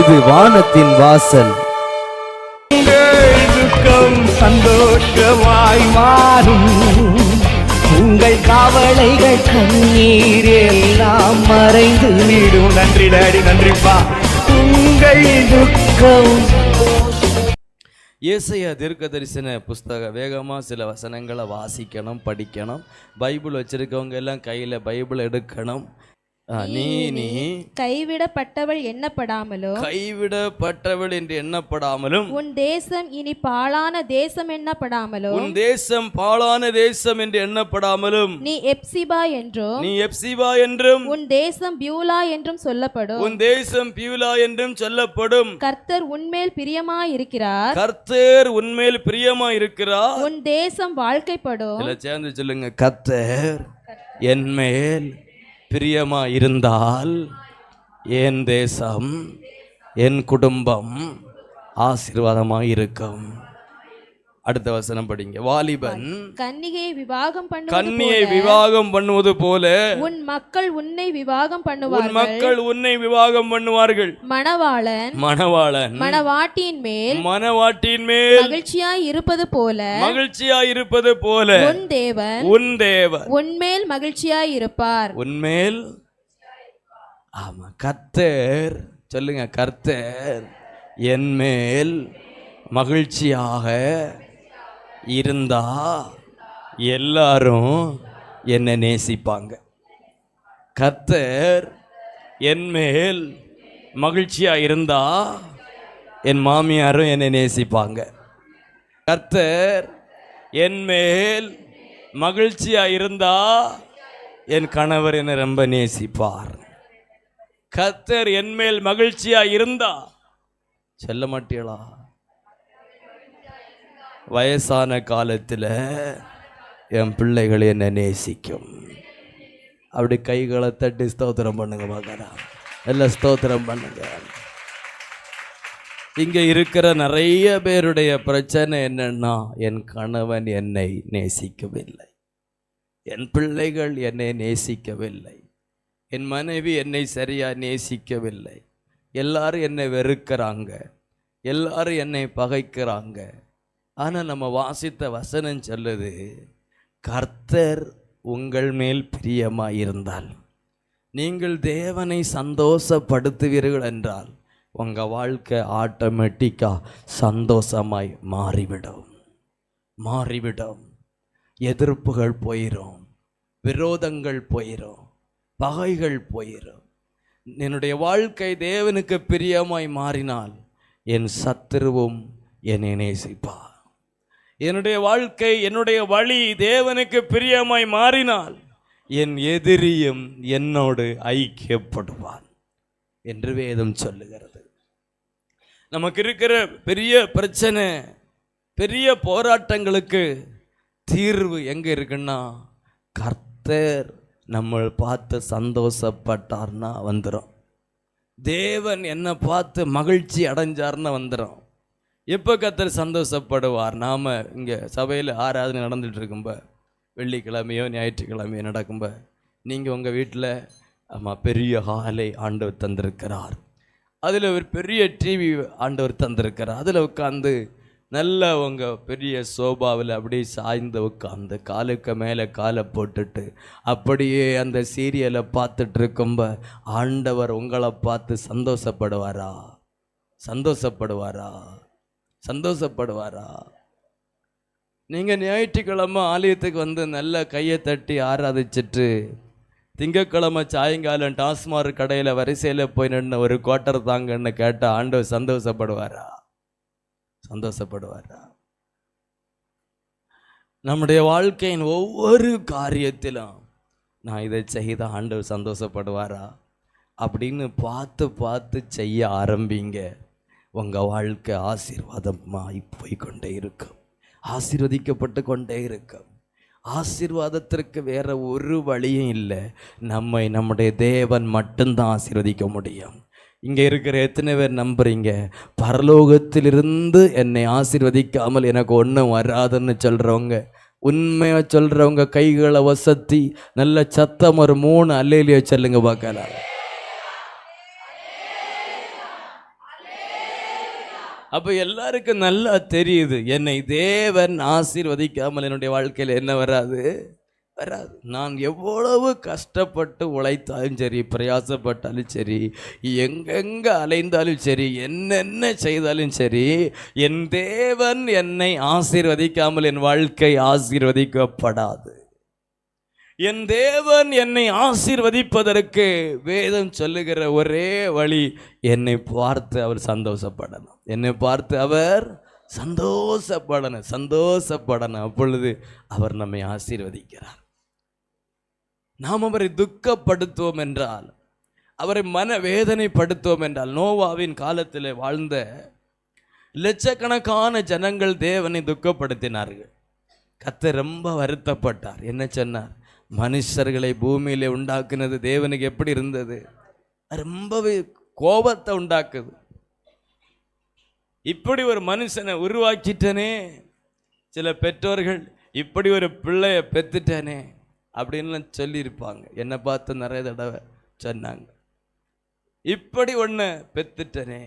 இது வானத்தின் வாசல். துக்கம் சந்தோஷமாய் மாறும், உங்கள் கவலைகள் கண்ணீர் எல்லாம் மறைந்து விடும். நன்றி டாடி, நன்றிப்பா. உங்கள் துக்கம். ஏசாயா தீர்க்கதரிசன புஸ்தகம் வேகமாக சில வசனங்களை வாசிக்கணும், படிக்கணும். பைபிள் வச்சிருக்கவங்க எல்லாம் கையில் பைபிள் எடுக்கணும். நீ கைவிடப்பட்டவள் எண்ணப்படாமலும், கைவிடப்பட்டவள் என்று எண்ணப்படாமலும், உன் தேசம் இனி பாழான தேசம் எண்ணப்படாமலும், உன் தேசம் பாழான தேசம் என்று எண்ணப்படாமலும், நீ எப்சிபா என்றும் உன் தேசம் பியூலா என்றும் சொல்லப்படும். உன் தேசம் பியூலா என்றும் சொல்லப்படும். கர்த்தர் உன்மேல் பிரியமாயிருக்கிறார். கர்த்தர் உன்மேல் பிரியமாயிருக்கிறார். உன் தேசம் வாழ்க்கைப்படும். எல்லாம் சேர்ந்து சொல்லுங்க, கர்த்தர் என்மேல் பிரியமா இருந்தால் என் தேசம், என் குடும்பம் ஆசீர்வாதமாக இருக்கும். அடுத்த வசனம் படிங்க. வாலிபன் கன்னிகையை விவாகம் பண்ணுவது போல உன் மக்கள் உன்னை விவாகம் பண்ணுவார்கள். மணவாளன் மணவாட்டியின் மேல் மகிழ்ச்சியாய் இருப்பது போல உன் தேவன் உன்மேல் மகிழ்ச்சியாய் இருப்பார். உன்மேல். ஆமா, கர்த்தர் சொல்லுங்க, கர்த்தர் என்மேல் மகிழ்ச்சியாக இருந்தா எல்லாரும் என்னை நேசிப்பாங்க. கர்த்தர் என்மேல் மகிழ்ச்சியா இருந்தா என் மாமியாரும் என்னை நேசிப்பாங்க. கர்த்தர் என்மேல் மகிழ்ச்சியா இருந்தா என் கணவர் என்னை ரொம்ப நேசிப்பார். கர்த்தர் என்மேல் மகிழ்ச்சியா இருந்தா சொல்ல மாட்டீங்களா? வயசான காலத்தில் என் பிள்ளைகள் என்ன நேசிக்கும். அப்படி கைகளை தட்டி ஸ்தோத்திரம் பண்ணுங்க மகனா, எல்லாம் ஸ்தோத்திரம் பண்ணுங்க. இங்கே இருக்கிற நிறைய பேருடைய பிரச்சனை என்னன்னா, என் கணவன் என்னை நேசிக்கவில்லை, என் பிள்ளைகள் என்னை நேசிக்கவில்லை, என் மனைவி என்னை சரியா நேசிக்கவில்லை, எல்லாரும் என்னை வெறுக்கிறாங்க, எல்லாரும் என்னை பகைக்கிறாங்க. ஆனால் நம்ம வாசித்த வசனம் சொல்லுது, கர்த்தர் உங்கள் மேல் பிரியமாய் இருந்தால், நீங்கள் தேவனை சந்தோஷப்படுத்துவீர்கள் என்றால் உங்கள் வாழ்க்கை ஆட்டோமேட்டிக்காக சந்தோஷமாய் மாறிவிடும். எதிர்ப்புகள் போயிடும், விரோதங்கள் போயிடும், பகைகள் போயிடும். என்னுடைய வாழ்க்கை தேவனுக்கு பிரியமாய் மாறினால் என் சத்துருவும் என்னை நேசிப்பார். என்னுடைய வாழ்க்கை, என்னுடைய வழி தேவனுக்கு பிரியமாய் மாறினால் என் எதிரியும் என்னோடு ஐக்கியப்படுவான் என்று வேதம் சொல்லுகிறது. நமக்கு இருக்கிற பெரிய பிரச்சனை, பெரிய போராட்டங்களுக்கு தீர்வு எங்க இருக்குன்னா, கர்த்தர் நம்ம பார்த்து சந்தோஷப்பட்டார்னா வந்துடும். தேவன் என்னை பார்த்து மகிழ்ச்சி அடைஞ்சார்னா வந்துடும். எப்போ கர்த்தர் சந்தோஷப்படுவார்? நாம் இங்கே சபையில் ஆராதனை நடந்துகிட்டு இருக்கும்ப, வெள்ளிக்கிழமையோ ஞாயிற்றுக்கிழமையோ நடக்கும்ப, நீங்கள் உங்கள் வீட்டில் பெரிய ஹாலை ஆண்டவர் தந்திருக்கிறார், அதில் ஒரு பெரிய டிவி ஆண்டவர் தந்திருக்கிறார், அதில் உட்காந்து நல்ல உங்கள் பெரிய சோபாவில் அப்படியே சாய்ந்து உட்காந்து காலுக்கு மேலே காலை போட்டுட்டு அப்படியே அந்த சீரியலை பார்த்துட்டு இருக்கும்ப ஆண்டவர் உங்களை பார்த்து சந்தோஷப்படுவாரா? நீங்கள் ஞாயிற்றுக்கிழமை ஆலயத்துக்கு வந்து நல்ல கையை தட்டி ஆராதிச்சிட்டு திங்கக்கிழமை சாயங்காலம் டாஸ்மார்க் கடையில் வரிசையில் போய் நின்று ஒரு குவார்ட்டர் தாங்கன்னு கேட்டால் ஆண்டவர் சந்தோஷப்படுவாரா? நம்முடைய வாழ்க்கையின் ஒவ்வொரு காரியத்திலும் நான் இதை செய்த ஆண்டவர் சந்தோஷப்படுவாரா அப்படின்னு பார்த்து செய்ய ஆரம்பிங்க. உங்கள் வாழ்க்கை ஆசீர்வாதமாய் போய்கொண்டே இருக்கும், ஆசீர்வதிக்கப்பட்டு கொண்டே இருக்கும். ஆசீர்வாதத்திற்கு வேற ஒரு வழியும் இல்லை. நம்முடைய தேவன் மட்டும்தான் ஆசீர்வதிக்க முடியும். இங்கே இருக்கிற எத்தனை பேர் நம்புறீங்க, பரலோகத்திலிருந்து என்னை ஆசீர்வதிக்காமல் எனக்கு ஒன்றும் வராதுன்னு சொல்கிறவங்க, உண்மையாக சொல்கிறவங்க கைகளை வசத்தி நல்ல சத்தம் ஒரு 3 அல்லேலூயா சொல்லுங்க பார்க்கலாம். அப்ப எல்லாருக்கும் நல்லா தெரியுது, என்னை தேவன் ஆசீர்வதிக்காமல் என்னுடைய வாழ்க்கையில் என்ன வராது. நான் எவ்வளவு கஷ்டப்பட்டு உழைத்தாலும் சரி, பிரயாசப்பட்டாலும் சரி, எங்கெங்க அலைந்தாலும் சரி, என்னென்ன செய்தாலும் சரி, என் தேவன் என்னை ஆசீர்வதிக்காமல் என் வாழ்க்கை ஆசீர்வதிக்கப்படாது. என் தேவன் என்னை ஆசீர்வதிப்பதற்கு வேதம் சொல்லுகிற ஒரே வழி, என்னை பார்த்து அவர் சந்தோஷப்படணும். என்னை பார்த்து அவர் சந்தோஷப்படணும். அப்பொழுது அவர் நம்மை ஆசீர்வதிக்கிறார். நாம் அவரை துக்கப்படுத்துவோம் என்றால், அவரை மனவேதனைப்படுத்துவோம் என்றால், நோவாவின் காலத்தில் வாழ்ந்த லட்சக்கணக்கான ஜனங்கள் தேவனை துக்கப்படுத்தினார்கள். கர்த்தர் ரொம்ப வருத்தப்பட்டார். என்ன சொன்னார்? மனுஷர்களை பூமியிலே உண்டாக்குனது தேவனுக்கு எப்படி இருந்தது? ரொம்பவே கோபத்தை உண்டாக்குது. இப்படி ஒரு மனுஷனை உருவாக்கிட்டனே, சில பெற்றோர்கள் இப்படி ஒரு பிள்ளைய பெத்துட்டனே அப்படின்லாம் சொல்லியிருப்பாங்க. என்னை பார்த்து நிறைய தடவை சொன்னாங்க, இப்படி ஒன்று பெத்துட்டனே.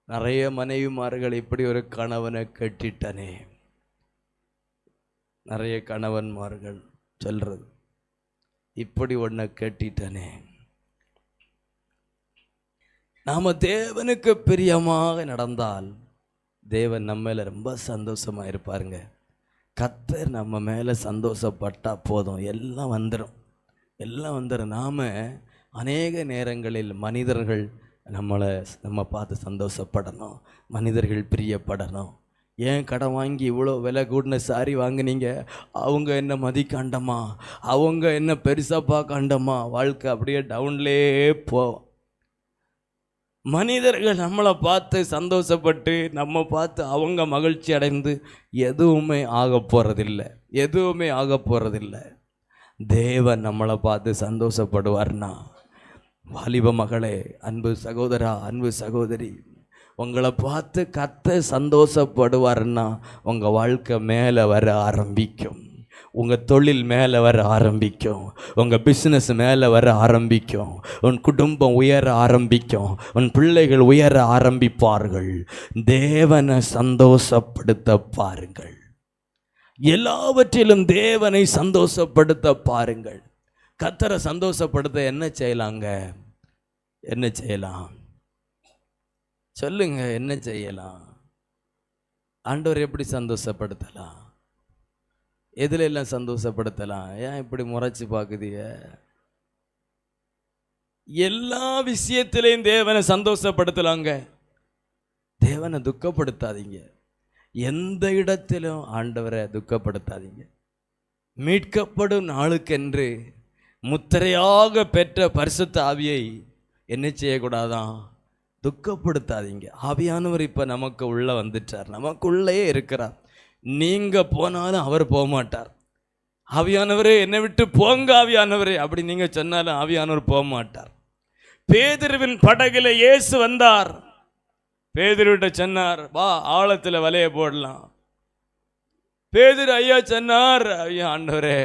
நிறைய மனைவிமார்கள் இப்படி ஒரு கணவனை கட்டிட்டனே. நிறைய கணவன்மார்கள் சொல்றது, இப்படி ஒன்றை கட்டிட்டனே. நாம தேவனுக்கு பிரியமாக நடந்தால் தேவன் நம்ம மேல ரொம்ப சந்தோஷமா இருப்பாருங்க. கர்த்தர் நம்ம மேலே சந்தோஷப்பட்டா போதும், எல்லாம் வந்துடும். நாம் அநேக நேரங்களில் மனிதர்கள் நம்ம பார்த்து சந்தோஷப்படணும், மனிதர்கள் பிரியப்படணும். ஏன் கடன் வாங்கி இவ்வளோ விலை கூடின சாரி வாங்கினீங்க, அவங்க என்ன மதிக்காண்டமா, அவங்க என்ன பெருசாக பார்க்காண்டமா, வாழ்க்கை அப்படியே டவுன்லேயே போவோம். மனிதர்கள் நம்மளை பார்த்து சந்தோஷப்பட்டு நம்ம பார்த்து அவங்க மகிழ்ச்சி அடைந்து எதுவுமே ஆக போகிறதில்லை. தேவன் நம்மளை பார்த்து சந்தோஷப்படுவார்னா, வாலிப மகளே, அன்பு சகோதரா, அன்பு சகோதரி, உங்களை பார்த்து கர்த்தர் சந்தோஷப்படுவார்னா உங்கள் வாழ்க்கை மேலே வர ஆரம்பிக்கும், உங்கள் தொழில் மேலே வர ஆரம்பிக்கும், உங்கள் பிஸ்னஸ் மேலே வர ஆரம்பிக்கும், உன் குடும்பம் உயர ஆரம்பிக்கும், உன் பிள்ளைகள் உயர ஆரம்பிப்பார்கள். தேவனை சந்தோஷப்படுத்த பாருங்கள். எல்லாவற்றிலும் தேவனை சந்தோஷப்படுத்த பாருங்கள். கர்த்தரை சந்தோஷப்படுத்த என்ன செய்யலாம் சொல்லுங்க? என்ன செய்யலாம்? ஆண்டவர் எப்படி சந்தோஷப்படுத்தலாம்? எதுல எல்லாம் சந்தோஷப்படுத்தலாம்? ஏன் இப்படி முறைச்சு பார்க்குதீங்க? எல்லா விஷயத்திலையும் தேவனை சந்தோஷப்படுத்தலாங்க. தேவனை துக்கப்படுத்தாதீங்க. எந்த இடத்திலும் ஆண்டவரை துக்கப்படுத்தாதீங்க. மீட்கப்படும் நாளுக்கென்று முத்திரையாக பெற்ற பரிசுத்த ஆவியை என்ன செய்யக்கூடாதான்? துக்கப்படுத்தாதீங்க. ஆவியானவர் இப்போ நமக்கு உள்ள வந்துட்டார், நமக்குள்ளே இருக்கிறார். நீங்க போனாலும் அவர் போக மாட்டார். ஆவியானவரே என்னை விட்டு போங்க ஆவியானவரே அப்படி நீங்க சொன்னாலும் ஆவியானவர் போக மாட்டார். பேதுருவின் படகுல இயேசு வந்தார். பேதுருவிட்ட சொன்னார், வா ஆழத்துல வலைய போடலாம். பேதுரு ஐயா சொன்னார், ஐயா ஆண்டவரே,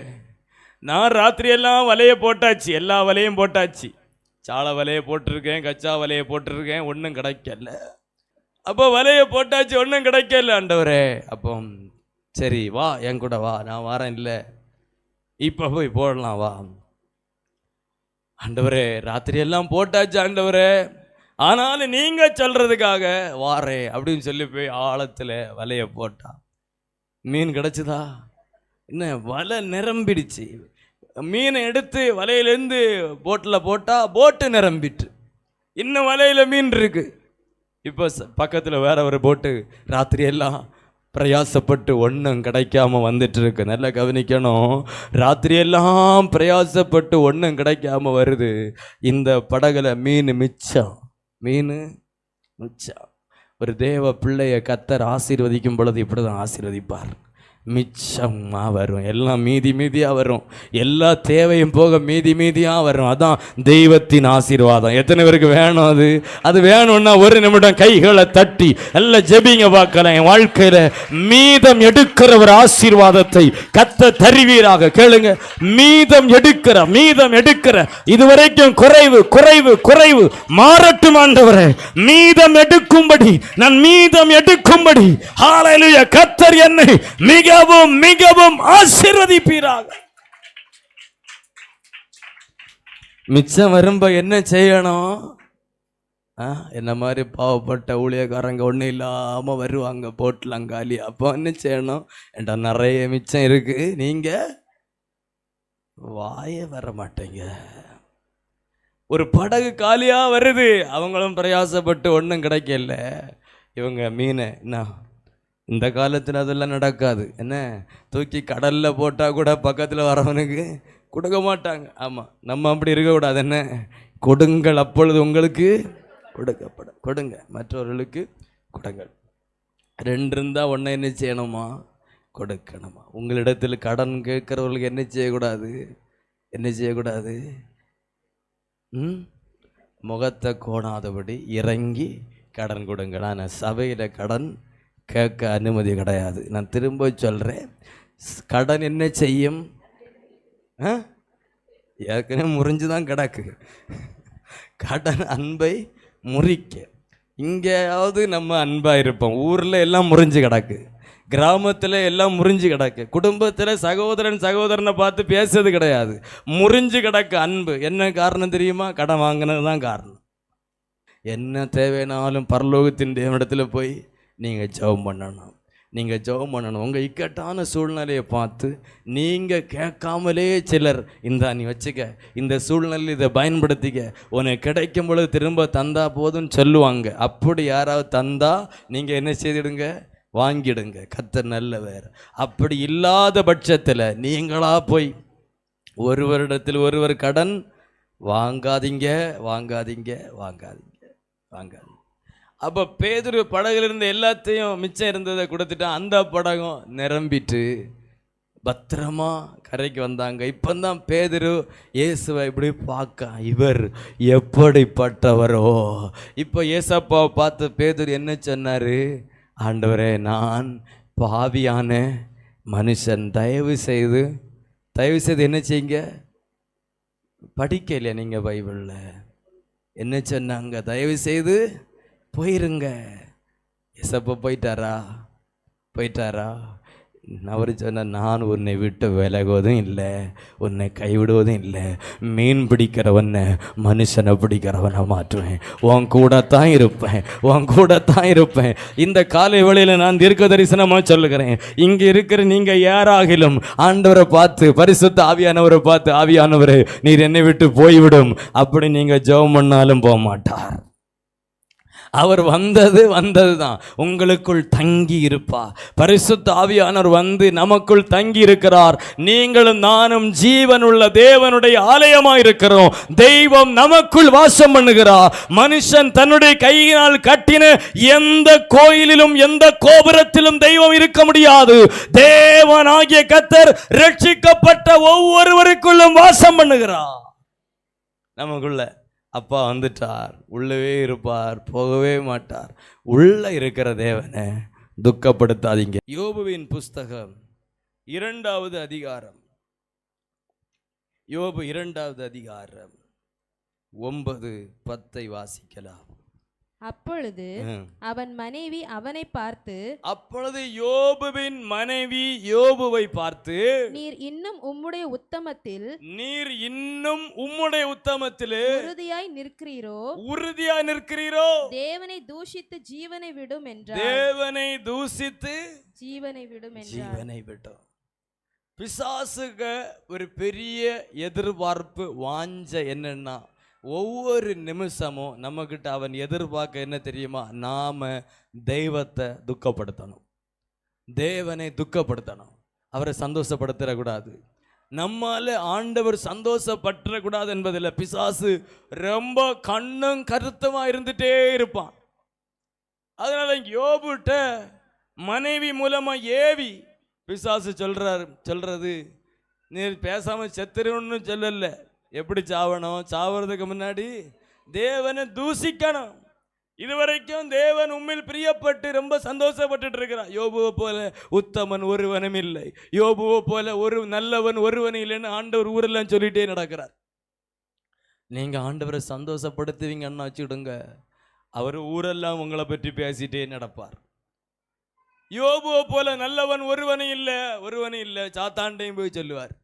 நான் ராத்திரியெல்லாம் வலைய போட்டாச்சு, எல்லா வலையும் போட்டாச்சு, சாலை வலையை போட்டிருக்கேன், கச்சா வலையை போட்டிருக்கேன், ஒன்றும் கிடைக்கல. அப்போ வலையை போட்டாச்சு, ஒன்றும் கிடைக்கல ஆண்டவரே. அப்போ சரி வா, என் கூட வா, நான் வரேன். இல்லை இப்போ போய் போடலாம் வா. ஆண்டவரே ராத்திரியெல்லாம் போட்டாச்சு ஆண்டவரே, ஆனாலும் நீங்க சொல்றதுக்காக வாரே அப்படின்னு சொல்லி போய் ஆழத்துல வலைய போட்டா. மீன் கிடைச்சதா? என்ன, வலை நிரம்பிடுச்சு. மீனை எடுத்து வலையிலேருந்து போட்டில் போட்டால் போட்டு நிரம்பிட்டு, இன்னும் வலையில் மீன் இருக்கு. இப்போ பக்கத்தில் வேற ஒரு போட்டு ராத்திரியெல்லாம் பிரயாசப்பட்டு ஒன்றும் கிடைக்காம வந்துட்டு இருக்கு. நல்லா கவனிக்கணும். ராத்திரியெல்லாம் பிரயாசப்பட்டு ஒன்றும் கிடைக்காம வருது. இந்த படகுல மீன் மிச்சம். ஒரு தேவ பிள்ளைய கர்த்தர் ஆசீர்வதிக்கும் பொழுது இப்படி தான் ஆசீர்வதிப்பார். மிச்சமா வரும். எல்லாம் மீதியாக வரும். எல்லா தேவையும் போக மீதியாக வரும். அதான் தெய்வத்தின் ஆசீர்வாதம். எத்தனை பேருக்கு வேணும்? அது வேணும்னா ஒரு நிமிடம் கைகளை தட்டி எல்லாம் ஜெபிங்க பார்க்கலாம். என் வாழ்க்கையில மீதம் எடுக்கிற ஒரு ஆசீர்வாதத்தை கத்த தருவீராக. கேளுங்க, மீதம் எடுக்கிற இதுவரைக்கும் குறைவு மாறட்டும் ஆண்டவரே. மீதம் எடுக்கும்படி, நான் மீதம் எடுக்கும்படி ஹல்லேலூயா, கர்த்தர் என்னை மிகவும் ஆசீர்வதிப்பீராக. மிச்சம் வரும்ப என்ன செய்யணும்? என்ன மாதிரி பாவப்பட்ட ஊழியக்காரங்க ஒன்றும் இல்லாம வருவாங்க, போட்டலாம் காலி. அப்போ என்ன செய்யணும்? என்கிட்ட நிறைய மிச்சம் இருக்கு, நீங்க வாய வர மாட்டேங்க. ஒரு படகு காலியா வருது, அவங்களும் பிரயாசப்பட்டு ஒன்றும் கிடைக்கல. இவங்க மீன் என்ன, இந்த காலத்தில் அதெல்லாம் நடக்காது. என்ன, தூக்கி கடலில் போட்டால் கூட பக்கத்தில் வரவனுக்கு கொடுக்க மாட்டாங்க. ஆமாம், நம்ம அப்படி இருக்கக்கூடாது. என்ன, கொடுங்கள் அப்பொழுது உங்களுக்கு கொடுக்கப்படும். கொடுங்க, மற்றவர்களுக்கு கொடுங்கள். ரெண்டு இருந்தால் ஒன்றை என்ன செய்யணுமா? கொடுக்கணுமா. உங்களிடத்தில் கடன் கேட்குறவர்களுக்கு என்ன செய்யக்கூடாது? முகத்தை கோணாதபடி இறங்கி கடன் கொடுங்க. நான் சபையில் கடன் கேட்க அனுமதி கிடையாது. நான் திரும்ப சொல்கிறேன், கடன் என்ன செய்யும்? ஏற்கனவே முறிஞ்சுதான் கிடக்கு. கடன் அன்பை முறிக்க. இங்கேயாவது நம்ம அன்பாக இருப்போம், ஊரில் எல்லாம் முறிஞ்சு கிடக்கு, கிராமத்தில் எல்லாம் முறிஞ்சு கிடக்கு, குடும்பத்தில் சகோதரனை பார்த்து பேசுறது கிடையாது, முறிஞ்சு கிடக்கு அன்பு. என்ன காரணம் தெரியுமா? கடன் வாங்கினது தான் காரணம். என்ன தேவைனாலும் பரலோகத்தின் தேவனிடத்தில் போய் நீங்கள் ஜெபம் பண்ணணும். உங்கள் இக்கட்டான சூழ்நிலையை பார்த்து நீங்கள் கேட்காமலே சிலர், நீ வச்சுக்க, இந்த சூழ்நிலையில் இதை பயன்படுத்திக்க, உனக்கு கிடைக்கும் பொழுது திரும்ப தந்தா போதும்னு சொல்லுவாங்க. அப்படி யாராவது தந்தா நீங்கள் என்ன செய்திடுங்க? வாங்கிடுங்க. கர்த்தர் நல்லவர். அப்படி இல்லாத பட்சத்தில் நீங்களா போய் ஒருவரிடத்தில் ஒருவர் கடன் வாங்காதீங்க. அப்போ பேதுரு படகுல இருந்த எல்லாத்தையும் மிச்சம் இருந்ததை கொடுத்துட்டா, அந்த படகும் நிரம்பிட்டு பத்திரமா கரைக்கு வந்தாங்க. இப்போதான் பேதுரு இயேசுவை இப்படி பார்க்க, இவர் எப்படிப்பட்டவரோ. இப்போ ஏசப்பாவை பார்த்து பேதுரு என்ன சொன்னார்? ஆண்டவரே, நான் பாவியான மனுஷன், தயவு செய்து என்ன செய்யுங்க? படிக்கலையா நீங்கள் பைபிளில்? என்ன சொன்னாங்க? தயவு செய்து போயிருங்க. ஏசப்பா போயிட்டாரா? அவர் சொன்ன, நான் உன்னை விட்டு விலகுவதும் இல்லை, உன்னை கைவிடுவதும் இல்லை. மீன் பிடிக்கிறவனை மனுஷனை பிடிக்கிறவனை மாற்றுவேன். உன் கூட தான் இருப்பேன். இந்த காலை வேளையில் நான் தீர்க்க தரிசனமாக சொல்லுகிறேன், இங்கே இருக்கிற நீங்கள் யாராகிலும் ஆண்டவரை பார்த்து, பரிசுத்த ஆவியானவரை பார்த்து, ஆவியானவரே நீர் என்னை விட்டு போய்விடும் அப்படி நீங்கள் ஜெபம் பண்ணாலும் போக மாட்டார். அவர் வந்தது தான், உங்களுக்குள் தங்கி இருப்பார். பரிசுத்த ஆவியானவர் வந்து நமக்குள் தங்கி இருக்கிறார். நீங்களும் நானும் ஜீவனுள்ள தேவனுடைய ஆலயமாக இருக்கிறோம். தெய்வம் நமக்குள் வாசம் பண்ணுகிறார். மனுஷன் தன்னுடைய கையினால் கட்டின எந்த கோயிலிலும் எந்த கோபுரத்திலும் தெய்வம் இருக்க முடியாது. தேவனாகிய கர்த்தர் ரட்சிக்கப்பட்ட ஒவ்வொருவருக்குள்ளும் வாசம் பண்ணுகிறார். நமக்குள்ள அப்பா வந்துட்டார், உள்ளவே இருப்பார், போகவே மாட்டார். உள்ள இருக்கிற தேவனை துக்கப்படுத்தாதீங்க. யோபுவின் புஸ்தகம் 2வது அதிகாரம், யோபு 2வது அதிகாரம் 9-10 வாசிக்கலாம். அப்பொழுது அவன் மனைவி அவனை பார்த்து, அப்பொழுது யோபுவின் மனைவி யோபுவை பார்த்து, நீர் இன்னும் உம்முடைய உத்தமத்தில் உறுதியாய் நிற்கிறீரோ, தேவனை தூஷித்து ஜீவனை விடும் என்றார். பிசாசுக்கு ஒரு பெரிய எதிர்பார்ப்பு, வாஞ்ச என்னன்னா, ஒவ்வொரு நிமிஷமும் நம்மக்கிட்ட அவன் எதிர்பார்க்க என்ன தெரியுமா? நாம தெய்வத்தை துக்கப்படுத்தணும், தேவனை துக்கப்படுத்தணும், அவரை சந்தோஷப்படுத்திடக்கூடாது. நம்மால ஆண்டவர் சந்தோஷப்பட்டுறக்கூடாது என்பதில் பிசாசு ரொம்ப கண்ணும் கருத்துமா இருந்துட்டே இருப்பான். அதனால யோபுட்ட மனைவி மூலமா ஏவி பிசாசு சொல்றது நீ பேசாம செத்துருன்னு சொல்லல. எப்படி சாவணும்? சாவறதுக்கு முன்னாடி தேவனை தூசிக்கணும். இதுவரைக்கும் தேவன் உம்மில் பிரியப்பட்டு ரொம்ப சந்தோஷப்பட்டு இருக்கிறார். யோபுவை போல உத்தமன் ஒருவனும் இல்லை, யோபுவை போல ஒரு நல்லவன் ஒருவனும் இல்லைன்னு ஆண்டவர் ஊரெல்லாம் சொல்லிட்டே நடக்கிறார். நீங்க ஆண்டவரை சந்தோஷப்படுத்துவீங்கன்னு வச்சுடுங்க, அவர் ஊரெல்லாம் உங்களை பற்றி பேசிட்டே நடப்பார். யோபுவை போல நல்லவன் ஒருவனும் இல்லை சாத்தாண்டையும் போய் சொல்லுவார்.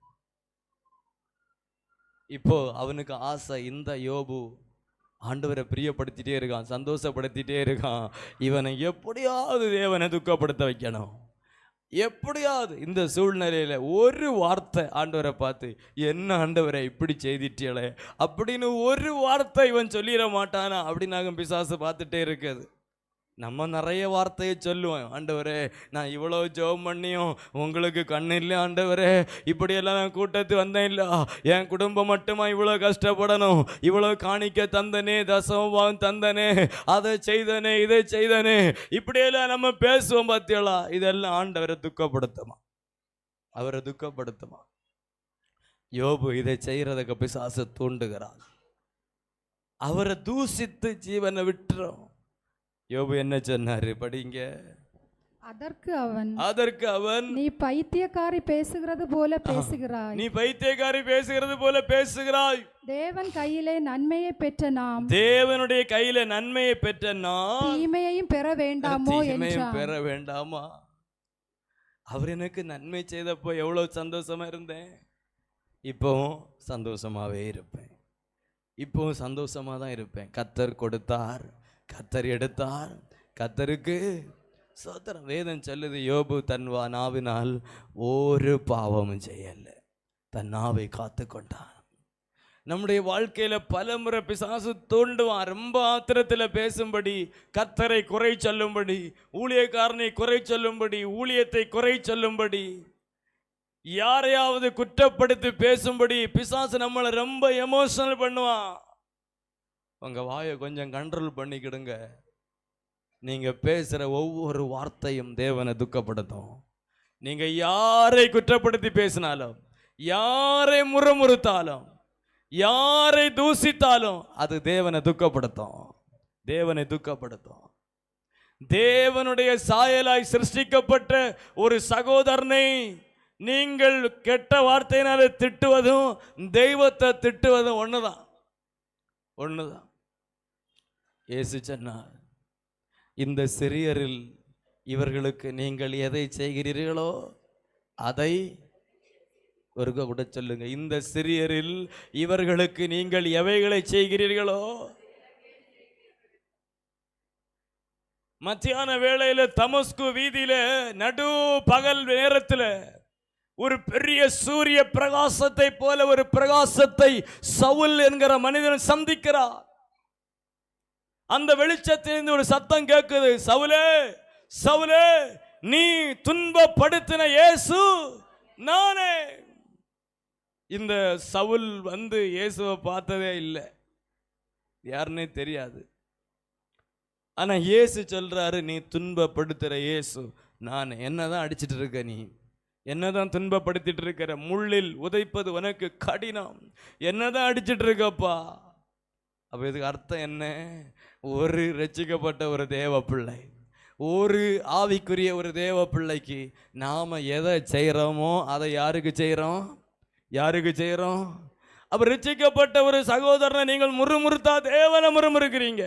இப்போ அவனுக்கு ஆசை, இந்த யோபு ஆண்டவரை பிரியப்படுத்திட்டே இருக்கான், சந்தோஷப்படுத்திட்டே இருக்கான், இவனை எப்படியாவது தேவனை துக்கப்படுத்த வைக்கணும். எப்படியாவது இந்த சூழ்நிலையில ஒரு வார்த்தை ஆண்டவரை பார்த்து, என்ன ஆண்டவரை இப்படி செய்திட்டே அப்படின்னு ஒரு வார்த்தை இவன் சொல்லிட மாட்டானா அப்படின்னு பிசாசு பார்த்துட்டே இருக்குது. நம்ம நிறைய வார்த்தையை சொல்லுவோம், ஆண்டவரே நான் இவ்வளோ ஜெபம் பண்ணியும் உங்களுக்கு கண்ணு இல்லை ஆண்டவரே, இப்படியெல்லாம் நான் கூட்டத்து வந்தேன் இல்லை, என் குடும்பம் மட்டுமா இவ்வளோ கஷ்டப்படணும், இவ்வளோ காணிக்க தந்தனே, தசமபாகம் தந்தனே, அதை செய்தனே, இதை செய்தனே, இப்படியெல்லாம் நம்ம பேசுவோம் பார்த்தியலா. இதெல்லாம் ஆண்டவரை துக்கப்படுத்துமா, அவரை துக்கப்படுத்துமா. யோபு இதை செய்யறதுக்கு பிசாசு தூண்டுகிறான், அவரை தூசித்து ஜீவனை விட்டுறோம். யோபு என்ன சொன்னாரு படிங்க. அதற்கு அவன் நீ பைத்தியக்காரி பேசுகிறது போல பேசுகிறாய், நீ பைத்தியக்காரி பேசுகிறது போல பேசுகிறாய். தேவன் கையிலே நன்மையை பெற்ற நாம், தேவனுடைய கையில நன்மையை பெற்ற நாம் தீமையையும் பெற வேண்டாமோ என்றான். பெற வேண்டாமா? அவர் எனக்கு நன்மை செய்தப்போ எவ்வளவு சந்தோஷமா இருந்தேன், இப்பவும் சந்தோஷமாவே இருப்பேன், இப்பவும் சந்தோஷமா தான் இருப்பேன். கர்த்தர் கொடுத்தார், கர்த்தர் எடுத்தார், கர்த்தருக்கு சோத்திரம். வேதம் சொல்லுது, யோபு தன் நாவினால் ஒரு பாவமும் செய்யல, தன் நாவை காத்து கொண்டான். நம்முடைய வாழ்க்கையில பல முறை பிசாசு தூண்டுவான், ரொம்ப ஆத்திரத்தில் பேசும்படி, கர்த்தரை குறை சொல்லும்படி, ஊழியக்காரனை குறை சொல்லும்படி, ஊழியத்தை குறை சொல்லும்படி, யாரையாவது குற்றப்படுத்தி பேசும்படி பிசாசு நம்மளை ரொம்ப எமோஷனல் பண்ணுவான். உங்க வாயை கொஞ்சம் கண்ட்ரோல் பண்ணிக்கிடுங்க. நீங்க பேசுற ஒவ்வொரு வார்த்தையும் தேவனை துக்கப்படுத்தும். நீங்க யாரை குற்றப்படுத்தி பேசினாலும், யாரை முறுமுறுத்தாலும், யாரை தூசித்தாலும் அது தேவனை துக்கப்படுத்தும், தேவனை துக்கப்படுத்தும். தேவனுடைய சாயலாய் சிருஷ்டிக்கப்பட்ட ஒரு சகோதரனை நீங்கள் கெட்ட வார்த்தையினால திட்டுவதும் தெய்வத்தை திட்டுவதும் ஒண்ணுதான். இயேசு சொன்னார், இந்த சிறியரில் இவர்களுக்கு நீங்கள் எதை செய்கிறீர்களோ அதை ஒருக்க கூட சொல்லுங்க. இந்த சிறியரில் இவர்களுக்கு நீங்கள் எவைகளை செய்கிறீர்களோ. மத்தியான வேளையில தமஸ்கு வீதியில நடு பகல் நேரத்தில் ஒரு பெரிய சூரிய பிரகாசத்தை போல ஒரு பிரகாசத்தை சவுல் என்கிற மனிதன் சந்திக்கிறார். அந்த வெளிச்சத்திலிருந்து ஒரு சத்தம் கேட்குது, சவுலே சவுலே நீ துன்பப்படுத்தின இயேசு நானே. இந்த சவுல் இயேசுவை பார்த்ததே இல்லை, யாருன்னே தெரியாது. ஆனா இயேசு சொல்றாரு, நீ துன்பப்படுத்துற இயேசு நான். என்னதான் அடிச்சிட்டு இருக்க நீ, என்னதான் துன்பப்படுத்திட்டு இருக்கிற, முள்ளில் உதைப்பது உனக்கு கடினம், என்னதான் அடிச்சிட்டு இருக்கப்பா. அப்ப இதுக்கு அர்த்தம் என்ன? ஒரு ரட்சிக்கப்பட்ட ஒரு தேவ பிள்ளை, ஒரு ஆவிக்குரிய ஒரு தேவ பிள்ளைக்கு நாம எதை செய்யறோமோ அதை யாருக்கு செய்யறோம்? அப்ப ரட்சிக்கப்பட்ட ஒரு சகோதரனை நீங்கள் முறுமுறுத்தா தேவனை முறுமுறுக்கிறீங்க.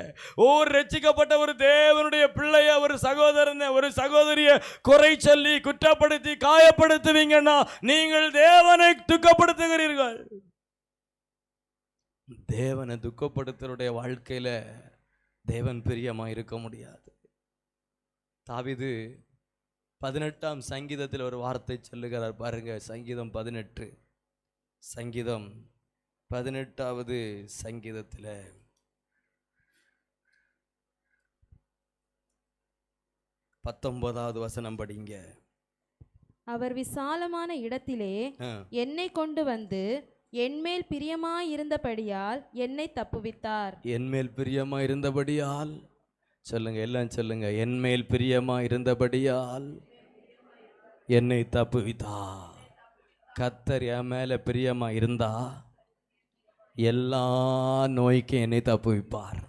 ஒரு ரட்சிக்கப்பட்ட ஒரு தேவனுடைய பிள்ளைய, ஒரு சகோதரனை, ஒரு சகோதரிய குறை சொல்லி குற்றப்படுத்தி காயப்படுத்துவீங்கன்னா நீங்கள் தேவனை துக்கப்படுத்துகிறீர்கள். தேவனை துக்கப்படுத்தருடைய வாழ்க்கையில தேவன் பிரியமா இருக்க முடியாது. தாவீது 18ஆம் சங்கீதத்தில் ஒரு வார்த்தை சொல்லுகிறார் பாருங்க. சங்கீதம் 18வது சங்கீதத்தில் 19வது வசனம் படிங்க. அவர் விசாலமான இடத்திலே என்னை கொண்டு வந்து என்மேல் பிரியமாயிருந்தபடியால் என்னை தப்புவித்தார். என்மேல் பிரியமாயிருந்தபடியால் சொல்லுங்க, எல்லாம் சொல்லுங்க. என்மேல் பிரியமாயிருந்தபடியால் என்னை தப்புவித்தா. கர்த்தர் என் மேல பிரியமா இருந்தா எல்லா நோய்க்கும் என்னை தப்புவிப்பார்.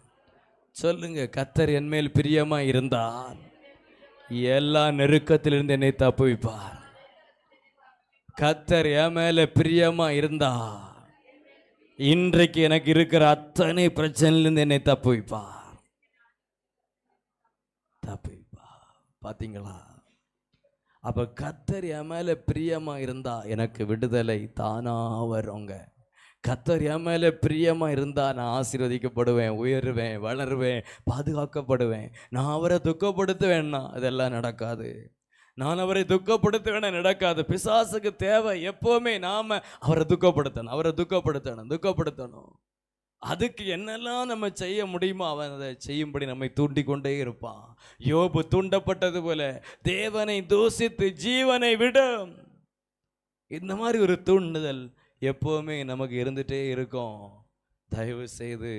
சொல்லுங்க, கர்த்தர் என் மேல் பிரியமா இருந்தார் எல்லா நெருக்கத்திலிருந்து என்னை தப்புவிப்பார். கர்த்தர் என் மேல பிரியமா இருந்தா இன்றைக்கு எனக்கு இருக்கிற அத்தனை பிரச்சனையிலிருந்து என்னை தப்புவிப்பார். பாத்தீங்களா? அப்ப கர்த்தர் என் மேல பிரியமா இருந்தா எனக்கு விடுதலை தானா வருங்க. கர்த்தர் என் மேல பிரியமா இருந்தா நான் ஆசீர்வதிக்கப்படுவேன், உயருவேன், வளருவேன், பாதுகாக்கப்படுவேன். நான் அவரை துக்கப்படுத்துவேன்னா அதெல்லாம் நடக்காது. நான் அவரை துக்கப்படுத்துவேன்னா நடக்காது. பிசாசுக்கு தேவை எப்பவுமே நாம அவரை துக்கப்படுத்தணும். அதுக்கு என்னெல்லாம் நம்ம செய்ய முடியுமோ அவன் அதை செய்யும்படி நம்மை தூண்டி கொண்டே இருப்பான். யோபு தூண்டப்பட்டது போல தேவனை தூசித்து ஜீவனை விடும். இந்த மாதிரி ஒரு தூண்டுதல் எப்பவுமே நமக்கு இருந்துட்டே இருக்கும். தயவு செய்து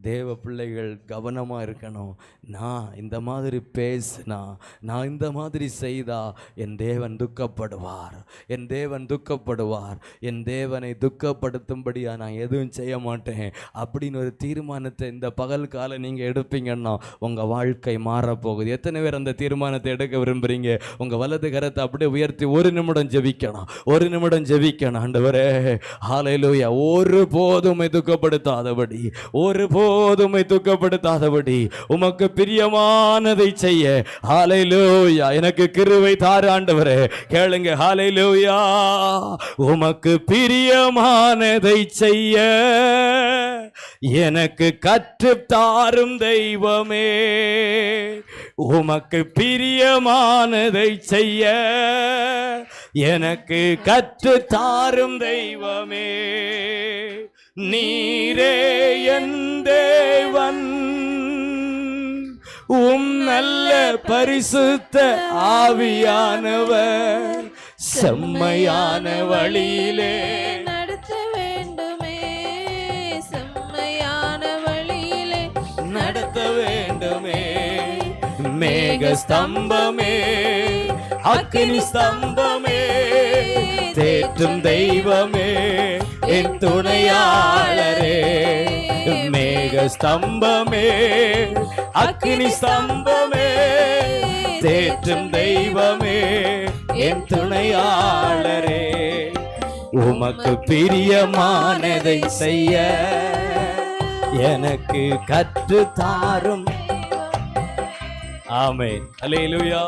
தேவ பிள்ளைகள் கவனமாக இருக்கணும். நான் இந்த மாதிரி பேசினா, நான் இந்த மாதிரி செய்தா என் தேவன் துக்கப்படுவார். என் தேவனை துக்கப்படுத்தும்படியா நான் எதுவும் செய்ய மாட்டேன் அப்படின்னு ஒரு தீர்மானத்தை இந்த பகல் காலம் நீங்கள் எடுப்பீங்கன்னா உங்கள் வாழ்க்கை மாறப்போகுது. எத்தனை பேர் அந்த தீர்மானத்தை எடுக்க விரும்புகிறீங்க? உங்கள் வலது கரத்தை அப்படியே உயர்த்தி ஒரு நிமிடம் ஜெபிக்கணும். ஆண்டவரே, ஹல்லேலூயா, ஒருபோதும் துக்கப்படுத்தாதபடி உமக்கு பிரியமானதை செய்ய ஹல்லேலூயா எனக்கு கிருபை தாரு ஆண்டவரே. கேளுங்க, ஹல்லேலூயா. உமக்கு பிரியமானதை செய்ய எனக்கு கற்றுத்தாரும் தெய்வமே. உமக்கு பிரியமானதை செய்ய எனக்கு கற்றுத்தாரும் தெய்வமே. நீரே என் தேவன், நல்ல பரிசுத்த ஆவியானவர் செம்மையான வழியிலே நடத்த வேண்டுமே. செம்மையான வழியிலே நடத்த வேண்டுமே. மேக ஸ்தம்பமே, அக்கினி ஸ்தம்பமே, தேற்றும் தெய்வமே, என் துணையாளரே. மேக ஸ்தம்பமே, அக்கினி ஸ்தம்பமே, தேற்றும் தெய்வமே, என் துணையாளரே. உமக்கு பிரியமானதை செய்ய எனக்கு கற்றுத்தாரும். ஆமென், அல்லேலூயா.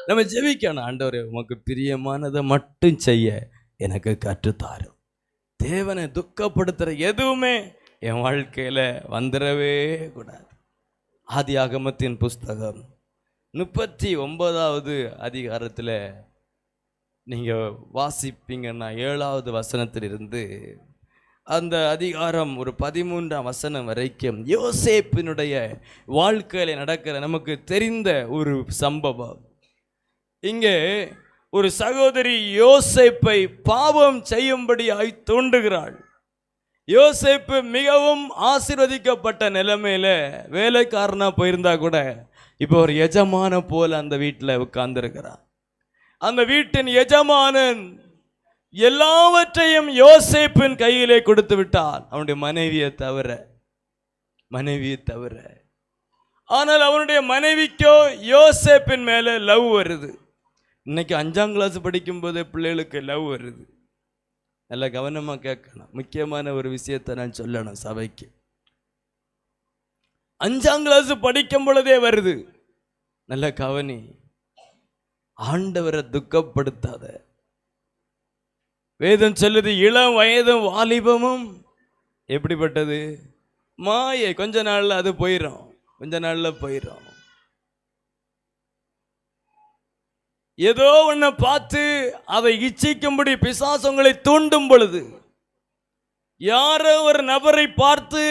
நம்ம ஜெபிக்கணும், ஆண்டவரே உமக்கு பிரியமானதை மட்டும் செய்ய எனக்கு கற்றுத்தாரும். தேவனை துக்கப்படுத்துற எதுவுமே என் வாழ்க்கையில வந்துடவே கூடாது. ஆதியாகமத்தின் புஸ்தகம் 39வது அதிகாரத்துல நீங்க வாசிப்பீங்கன்னா 7வது வசனத்திலிருந்து அந்த அதிகாரம் ஒரு 13ஆம் வசனம் வரைக்கும் யோசேப்பினுடைய வாழ்க்கையில நடக்கிற நமக்கு தெரிந்த ஒரு சம்பவம். இங்கே ஒரு சகோதரி யோசேப்பை பாவம் செய்யும்படியாய் தூண்டுகிறாள். யோசேப்பு மிகவும் ஆசீர்வதிக்கப்பட்ட நிலைமையில வேலைக்காரனா போயிருந்தா கூட இப்போ ஒரு எஜமான போல அந்த வீட்டில் உட்கார்ந்திருக்கிறான். அந்த வீட்டின் எஜமானன் எல்லாவற்றையும் யோசேப்பின் கையிலே கொடுத்து விட்டான், அவனுடைய மனைவியை தவிர. ஆனால் அவனுடைய மனைவிக்கோ யோசேப்பின் மேல லவ் வருது. இன்னைக்கு 5ஆம் கிளாஸ் படிக்கும்போது பிள்ளைகளுக்கு லவ் வருது. நல்லா கவனமாக கேட்கணும். முக்கியமான ஒரு விஷயத்தை நான் சொல்லணும் சபைக்கு. 5ஆம் கிளாஸ் படிக்கும் பொழுதே வருது. நல்ல கவனி. ஆண்டவரை துக்கப்படுத்தாத. வேதம் சொல்லுது, இளம் வயதும் வாலிபமும் எப்படிப்பட்டது? மாயை. கொஞ்ச நாள்ல அது போயிடும். ஏதோ ஒன்ன பார்த்து அதை இச்சிக்கும்படி பிசாசு உங்களை தூண்டும் பொழுது, யாரோ ஒரு நபரை பார்த்து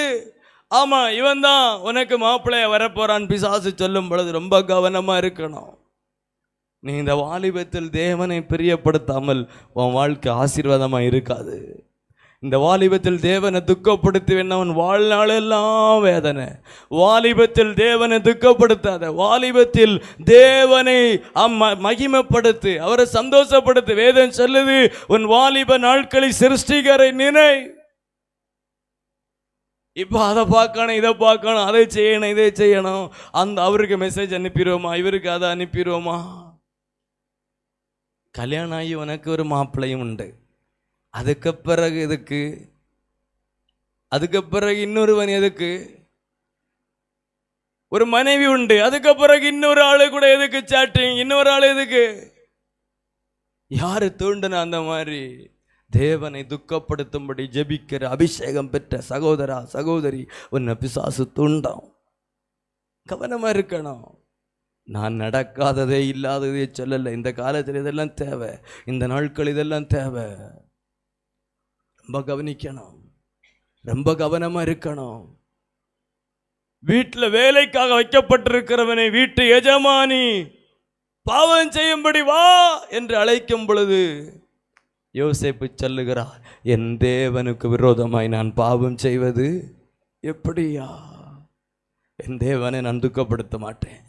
ஆமா இவன் தான் உனக்கு மாப்பிள்ளைய வரப்போறான் பிசாசு சொல்லும் பொழுது ரொம்ப கவனமா இருக்கணும். நீ இந்த வாலிபத்தில் தேவனை பிரியப்படுத்தாமல் உன் வாழ்க்கை ஆசீர்வாதமா இருக்காது. இந்த வாலிபத்தில் தேவனை துக்கப்படுத்துவேன், அவன் வாழ்நாளெல்லாம் வேதனை. வாலிபத்தில் தேவனை துக்கப்படுத்தாத, வாலிபத்தில் தேவனை மகிமைப்படுத்து, அவரை சந்தோஷப்படுத்து. வேதம் சொல்லுது, உன் வாலிப நாட்களில் சிருஷ்டிகரை நினை. இப்போ அதை பார்க்கணும், இதை பார்க்கணும், அதை செய்யணும், இதை செய்யணும். அவருக்கு மெசேஜ் அனுப்பிடுவோமா, இவருக்கு அதை அனுப்பிடுவோமா? கல்யாணம் ஆகி உனக்கு ஒரு மாப்பிள்ளையும் உண்டு, அதுக்கு பிறகு எதுக்கு? அதுக்கு பிறகு இன்னொருவன் எதுக்கு? ஒரு மனைவி உண்டு, அதுக்கு பிறகு இன்னொரு ஆளு கூட எதுக்கு சாட்டிங்? இன்னொரு ஆளு எதுக்கு? யாரு தூண்டன அந்த மாதிரி? தேவனை துக்கப்படுத்தும்படி ஜெபிக்கிற அபிஷேகம் பெற்ற சகோதரா சகோதரி, உன்னை பிசாசு தூண்டாம். கவனமா இருக்கணும். நான் நடக்காததே இல்லாததே சொல்லலை. இந்த காலத்தில் இதெல்லாம் தேவை, இந்த நாட்கள் இதெல்லாம் தேவை. ரொம்ப கவனிக்கணும், ரொம்ப கவனமா இருக்கணும். வீட்டில் வேலைக்காக வைக்கப்பட்டிருக்கிறவனை வீட்டு எஜமானி பாவம் செய்யும்படி வா என்று அழைக்கும் பொழுது யோசேப்பு சொல்லுகிறார், என் தேவனுக்கு விரோதமாய் நான் பாவம் செய்வது எப்படியா? என் தேவனை நான் துக்கப்படுத்த மாட்டேன்,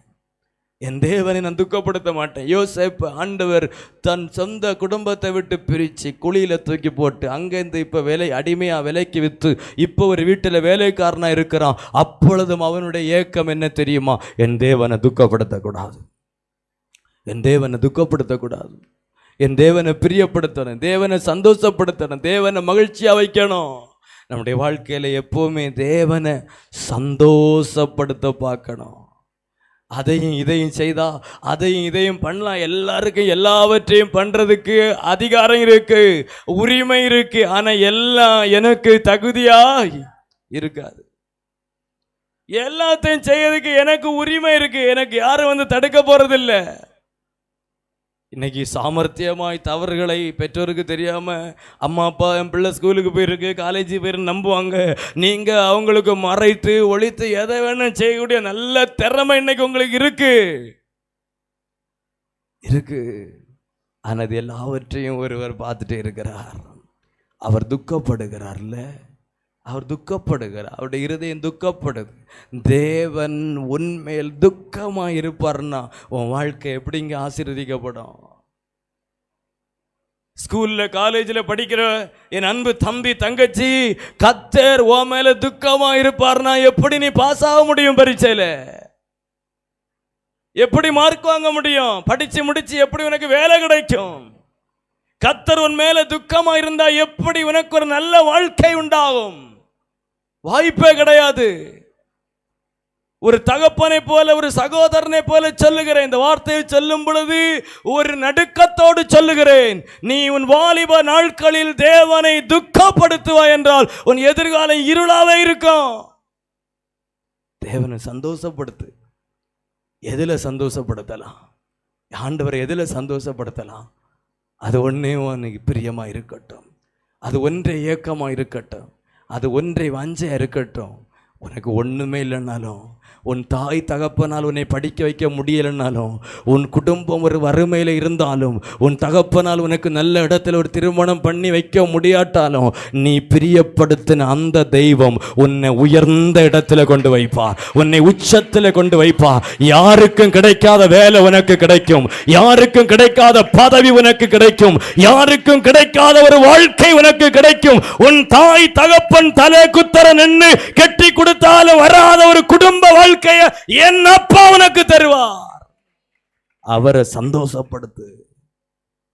என் தேவனை நான் துக்கப்படுத்த மாட்டேன். யோசேப்பு ஆண்டவர் தன் சொந்த குடும்பத்தை விட்டு பிரித்து குழியில் தூக்கி போட்டு அங்கேருந்து இப்போ அடிமையாக விலைக்கு விற்று இப்போ ஒரு வீட்டில் வேலைக்காரனாக இருக்கிறான். அப்பொழுதும் அவனுடைய ஏக்கம் என்ன தெரியுமா? என் தேவனை துக்கப்படுத்தக்கூடாது, என் தேவனை துக்கப்படுத்தக்கூடாது, என் தேவனை பிரியப்படுத்தணும், தேவனை சந்தோஷப்படுத்தணும், தேவனை மகிழ்ச்சியாக வைக்கணும். நம்முடைய வாழ்க்கையில் எப்போவுமே தேவனை சந்தோஷப்படுத்த பார்க்கணும். அதையும் இதையும் செய்தா, அதையும் இதையும் பண்ணலாம். எல்லாருக்கும் எல்லாவற்றையும் பண்ணுறதுக்கு அதிகாரம் இருக்கு, உரிமை இருக்கு. ஆனால் எல்லாம் எனக்கு தகுதியா இருக்காது. எல்லாத்தையும் செய்யறதுக்கு எனக்கு உரிமை இருக்கு, எனக்கு யாரும் வந்து தடுக்க போறதில்லை. இன்னைக்கு சாமர்த்தியமாய் தவறுகளை பெற்றோருக்கு தெரியாம அம்மா அப்பா என் பிள்ளை ஸ்கூலுக்கு போயிருக்கு, காலேஜுக்கு போயிருக்கு நம்புவாங்க. நீங்க அவங்களுக்கு மறைத்து ஒழித்து எதை வேணும் செய்யக்கூடிய நல்ல திறமை இன்னைக்கு உங்களுக்கு இருக்கு. ஆனால் எல்லாவற்றையும் ஒருவர் பார்த்துட்டே இருக்கிறார். அவர் துக்கப்படுகிறார்ல, அவர் துக்கப்படுகிறார், அவருடைய இருதயம் துக்கப்படுது. தேவன் உன்மேல் துக்கமாக இருப்பார்னா உன் வாழ்க்கை எப்படிங்க ஆசீர்வதிக்கப்படும்? ஸ்கூலில் காலேஜில் படிக்கிற என் அன்பு தம்பி தங்கச்சி, கர்த்தர் உன் மேல துக்கமாக இருப்பார்னா எப்படி நீ பாஸ் ஆக முடியும்? பரீட்சையில் எப்படி மார்க் வாங்க முடியும்? படிச்சு முடிச்சு எப்படி உனக்கு வேலை கிடைக்கும்? கர்த்தர் உன் மேல துக்கமா இருந்தா எப்படி உனக்கு ஒரு நல்ல வாழ்க்கை உண்டாகும்? வாய்ப்பே கிடையாது. ஒரு தகப்பனை போல, ஒரு சகோதரனை போல சொல்லுகிறேன். இந்த வார்த்தையை சொல்லும் பொழுது ஒரு நடுக்கத்தோடு சொல்லுகிறேன். நீ உன் வாலிப நாட்களில் தேவனை துக்கப்படுத்துவாய் என்றால் உன் எதிர்காலம் இருளாவே இருக்கும். தேவனை சந்தோஷப்படுத்து. எதுல சந்தோஷப்படுத்தலாம்? ஆண்டவரை எதுல சந்தோஷப்படுத்தலாம்? அது ஒன்றே உனக்கு பிரியமா இருக்கட்டும், அது ஒன்றே ஏக்கமா இருக்கட்டும், அது ஒன்றை வாஞ்சையா இருக்கட்டும். உனக்கு ஒன்றுமே இல்லைன்னாலும், உன் தாய் தகப்பனால் உன்னை படிக்க வைக்க முடியலைன்னாலும், உன் குடும்பம் ஒரு வறுமையில் இருந்தாலும், உன் தகப்பனால் உனக்கு நல்ல இடத்துல ஒரு திருமணம் பண்ணி வைக்க முடியாட்டாலும், நீ பிரியப்படுத்தின அந்த தெய்வம் உன்னை உயர்ந்த இடத்துல கொண்டு வைப்பார், உன்னை உச்சத்தில் கொண்டு வைப்பார். யாருக்கும் கிடைக்காத வேலை உனக்கு கிடைக்கும், யாருக்கும் கிடைக்காத பதவி உனக்கு கிடைக்கும், யாருக்கும் கிடைக்காத ஒரு வாழ்க்கை உனக்கு கிடைக்கும். உன் தாய் தகப்பன் தலை குத்தர நின்று கெட்டி கொடுத்தாலும் வராத ஒரு குடும்ப வாழ்க்கைய என் அப்பா உனக்கு தருவார். அவரை சந்தோஷப்படுத்து,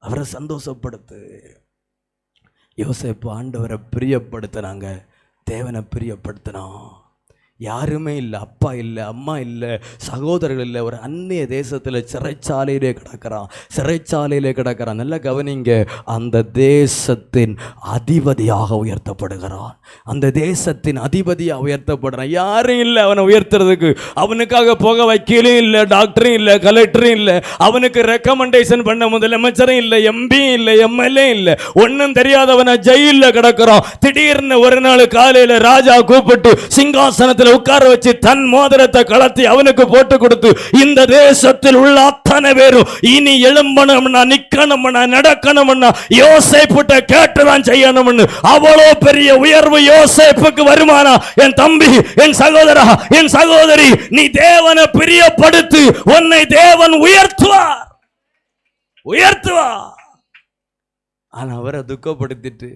அவரை சந்தோஷப்படுத்து. யோசேப்பு ஆண்டவரை பிரியப்படுத்தினாங்க, தேவனை பிரியப்படுத்தினான். யாருமே இல்லை, அப்பா இல்லை, அம்மா இல்லை, சகோதரர்கள் இல்லை. ஒரு அந்நிய தேசத்தில் சிறைச்சாலையிலே கிடக்கிறான். நல்லா கவனிங்க, அந்த தேசத்தின் அதிபதியாக உயர்த்தப்படுகிறான். அந்த தேசத்தின் அதிபதியாக உயர்த்தப்படுறான். யாரும் இல்லை அவனை உயர்த்துறதுக்கு. அவனுக்காக போக வக்கீலும் இல்லை, டாக்டரும் இல்லை, கலெக்டரும் இல்லை, அவனுக்கு ரெக்கமெண்டேஷன் பண்ண முதலமைச்சரும் இல்லை, எம்பியும் இல்லை, எம்எல்ஏ இல்லை, ஒன்றும் தெரியாதவனை ஜெயிலில் கிடக்கிறான். திடீர்னு ஒரு நாள் காலையில் ராஜா கூப்பிட்டு சிங்காசனத்தில் உட்கார வச்சு தன் மோதிரத்தை கலத்தி அவனுக்கு போட்டு கொடுத்து, இந்த தேசத்தில் உள்ள அத்தனை பேரும் இனி எழும்பணும்னா, நிக்கணும்னா, நடக்கணும்னா யோசேப்புட்ட கேட்டுதான் செய்யணும்னு. அவ்வளோ பெரிய உயர்வு யோசேப்புக்கு வருமானா? என் தம்பி, என் சகோதரா, என் சகோதரி, நீ தேவனை பிரியப்படுத்து, உன்னை தேவன் உயர்த்துவார். ஆனா அவரை துக்கப்படுத்திட்டு,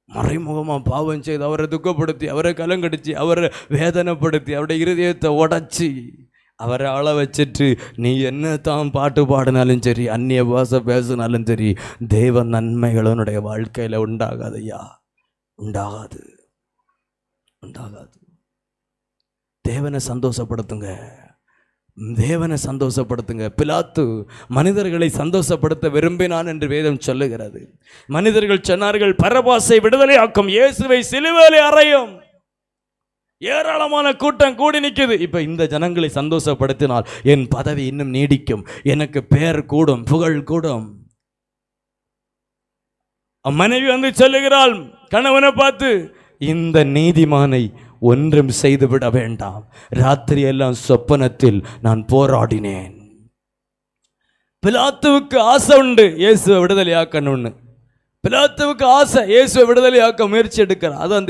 மறைமுகமா பாவம் செய்து அவரை துக்கப்படுத்தி, அவரை கலங்கடிச்சு, அவரை வேதனைப்படுத்தி, அவருடைய இருதயத்தை உடைச்சி, அவரை ஆள வச்சிட்டு, நீ என்ன தான் பாட்டு பாடினாலும் சரி, அந்நிய பாஷை பேசினாலும் சரி, தேவ நன்மைகள் உன்னுடைய வாழ்க்கையில உண்டாகாதையா, உண்டாகாது. தேவனை சந்தோஷப்படுத்துங்க, தேவனை சந்தோஷப்படுத்துங்க. பிலாத்து மனிதர்களை சந்தோஷப்படுத்த விரும்பினான் என்று வேதம் சொல்லுகிறது. மனிதர்கள் சொன்னார்கள், பரபாசை விடுதலையாக்கும், இயேசுவை சிலுவையிலே அறையும். ஏராளமான கூட்டம் கூடி நிற்குது. இப்ப இந்த ஜனங்களை சந்தோஷப்படுத்தினால் என் பதவி இன்னும் நீடிக்கும், எனக்கு பெயர் கூடும், புகழ் கூடும். மனைவி வந்து சொல்லுகிறாள் கணவனை பார்த்து, இந்த நீதிமானை ஒன்றும் செய்துவிட வேண்டாம், ராத்திரி எல்லாம் சொப்பனத்தில் நான் போராடினேன். பிலாத்துவுக்கு ஆசை உண்டு இயேசுவை விடுதலையாக்கணும்னு. பிலாத்துவுக்கு ஆசை இயேசுவை விடுதலையாக்க முயற்சி எடுக்கிறார். அதான்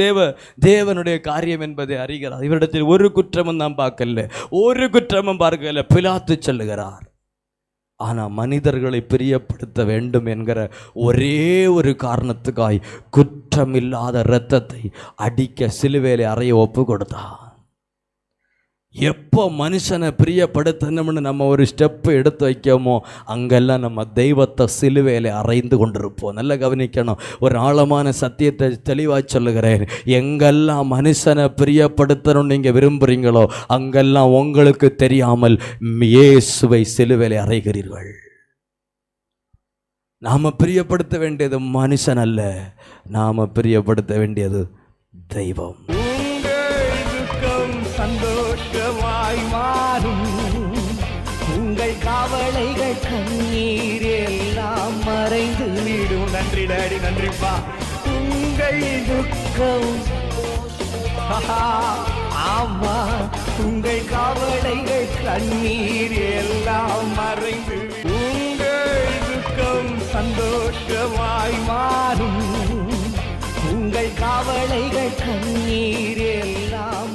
தேவனுடைய காரியம் என்பதை அறிகிறார். இவரிடத்தில் ஒரு குற்றமும் நாம் பார்க்கல, ஒரு குற்றமும் பார்க்கல. பிலாத்து சொல்லுகிறார். ஆனா மனிதர்களை பிரியப்படுத்த வேண்டும் என்கிற ஒரே ஒரு காரணத்துக்காய் குற்றமில்லாத இரத்தத்தை அடிக்க சிலுவையிலே அறைய ஒப்பு கொடுத்தான். எப்போ மனுஷனை பிரியப்படுத்தணும்னு நம்ம ஒரு ஸ்டெப்பு எடுத்து வைக்கமோ, அங்கெல்லாம் நம்ம தெய்வத்தை சிலுவையிலே அறைந்து கொண்டிருப்போம். நல்லா கவனிக்கணும். ஒரு ஆழமான சத்தியத்தை தெளிவாக சொல்லுகிறேன். எங்கெல்லாம் மனுஷனை பிரியப்படுத்தணும்னு நீங்கள் விரும்புகிறீங்களோ, அங்கெல்லாம் உங்களுக்கு தெரியாமல் இயேசுவை சிலுவையிலே அறைகிறீர்கள். நாம் பிரியப்படுத்த வேண்டியது மனுஷன் அல்ல, நாம் பிரியப்படுத்த வேண்டியது தெய்வம். சந்தோஷமாய் மாறும், உங்கள் கவலைகள் கண்ணீர் எல்லாம் மறைந்து விடும். நன்றி டாடி, நன்றிப்பா. உங்கள் துக்கம், ஆமா, உங்கள் கவலைகள் கண்ணீர் எல்லாம் மறைந்து விடும். உங்கள் துக்கம் சந்தோஷமாய் மாறும், உங்கள் கவலைகள் கண்ணீர் எல்லாம்